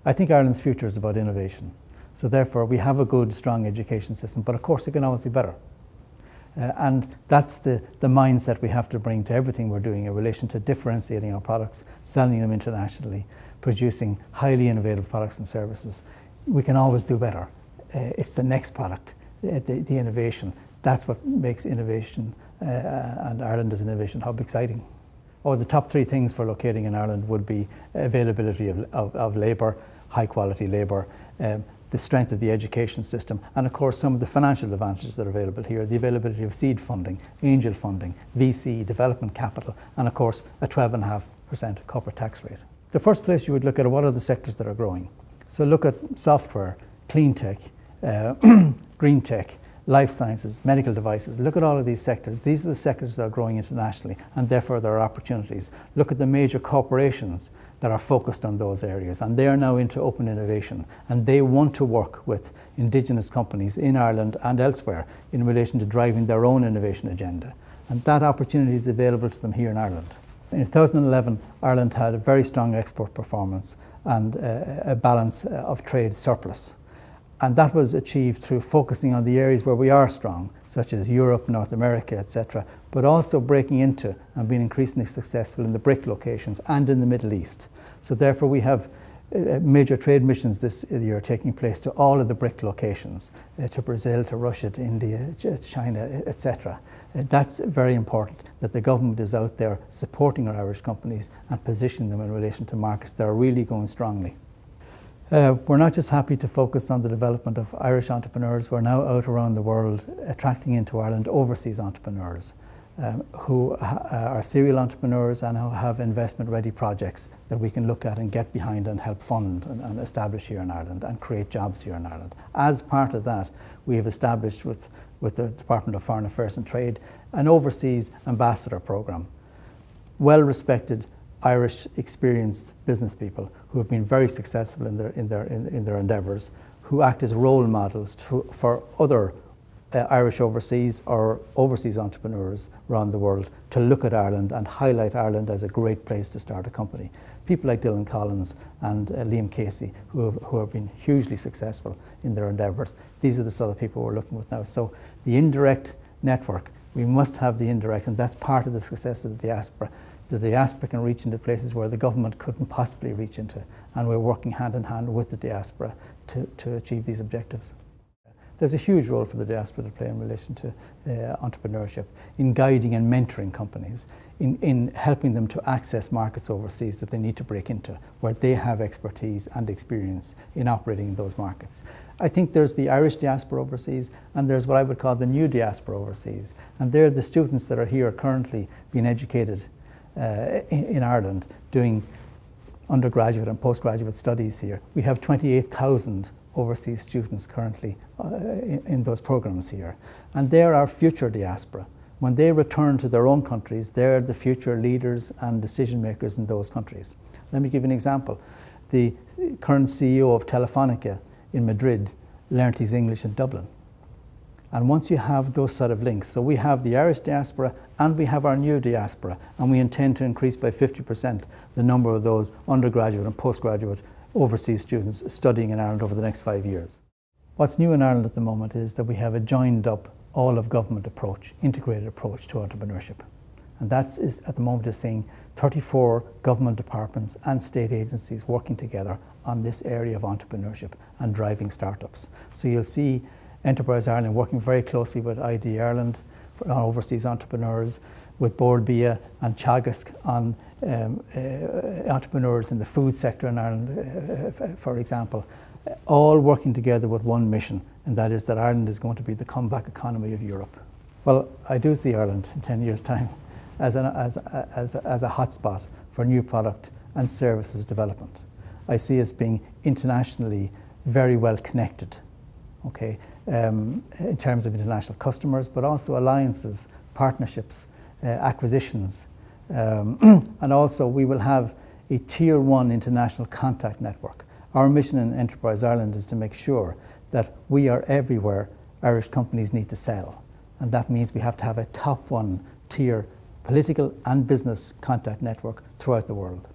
I think Ireland's future is about innovation. So therefore, we have a good, strong education system, but of course it can always be better. And that's the mindset we have to bring to everything we're doing in relation to differentiating our products, selling them internationally, producing highly innovative products and services. We can always do better. It's the next product, the innovation. That's what makes innovation and Ireland as an innovation hub exciting. Or the top three things for locating in Ireland would be availability of labour, high quality labour, the strength of the education system, and of course some of the financial advantages that are available here, the availability of seed funding, angel funding, VC, development capital, and of course a 12.5% corporate tax rate. The first place you would look at are what are the sectors that are growing. So look at software, clean tech, green tech, life sciences, medical devices. Look at all of these sectors. These are the sectors that are growing internationally, and therefore there are opportunities. Look at the major corporations that are focused on those areas, and they are now into open innovation, and they want to work with indigenous companies in Ireland and elsewhere in relation to driving their own innovation agenda. And that opportunity is available to them here in Ireland. In 2011, Ireland had a very strong export performance and a balance of trade surplus. And that was achieved through focusing on the areas where we are strong, such as Europe, North America, etc., but also breaking into and being increasingly successful in the BRIC locations and in the Middle East. So therefore we have major trade missions this year taking place to all of the BRIC locations, to Brazil, to Russia, to India, China, etc. That's very important that the government is out there supporting our Irish companies and positioning them in relation to markets that are really going strongly. We're not just happy to focus on the development of Irish entrepreneurs, we're now out around the world attracting into Ireland overseas entrepreneurs who are serial entrepreneurs and who have investment-ready projects that we can look at and get behind and help fund and establish here in Ireland and create jobs here in Ireland. As part of that, we have established with the Department of Foreign Affairs and Trade an overseas ambassador programme. Well-respected Irish experienced business people who have been very successful in their endeavours, who act as role models for other Irish overseas or overseas entrepreneurs around the world to look at Ireland and highlight Ireland as a great place to start a company. People like Dylan Collins and Liam Casey who have been hugely successful in their endeavours. These are the sort of people we're looking with now. So the indirect network, we must have the indirect, and that's part of the success of the diaspora. The diaspora can reach into places where the government couldn't possibly reach into, and we're working hand in hand with the diaspora to achieve these objectives. There's a huge role for the diaspora to play in relation to entrepreneurship, in guiding and mentoring companies, in helping them to access markets overseas that they need to break into, where they have expertise and experience in operating in those markets. I think there's the Irish diaspora overseas, and there's what I would call the new diaspora overseas, and they're the students that are here currently being educated in Ireland, doing undergraduate and postgraduate studies here. We have 28,000 overseas students currently in those programs here, and they're our future diaspora. When they return to their own countries, they're the future leaders and decision makers in those countries. Let me give you an example. The current CEO of Telefonica in Madrid learnt his English in Dublin. And once you have those sort of links, so we have the Irish diaspora and we have our new diaspora, and we intend to increase by 50% the number of those undergraduate and postgraduate overseas students studying in Ireland over the next 5 years. What's new in Ireland at the moment is that we have a joined up all of government approach, integrated approach to entrepreneurship. And that is at the moment is seeing 34 government departments and state agencies working together on this area of entrepreneurship and driving startups. So you'll see Enterprise Ireland working very closely with ID Ireland on overseas entrepreneurs, with Bord Bia and Teagasc on entrepreneurs in the food sector in Ireland, for example, all working together with one mission, and that is that Ireland is going to be the comeback economy of Europe. Well, I do see Ireland in 10 years' time as a hotspot for new product and services development. I see us being internationally very well connected, okay, in terms of international customers, but also alliances, partnerships, acquisitions, and also we will have a Tier 1 international contact network. Our mission in Enterprise Ireland is to make sure that we are everywhere Irish companies need to sell, and that means we have to have a top 1 tier political and business contact network throughout the world.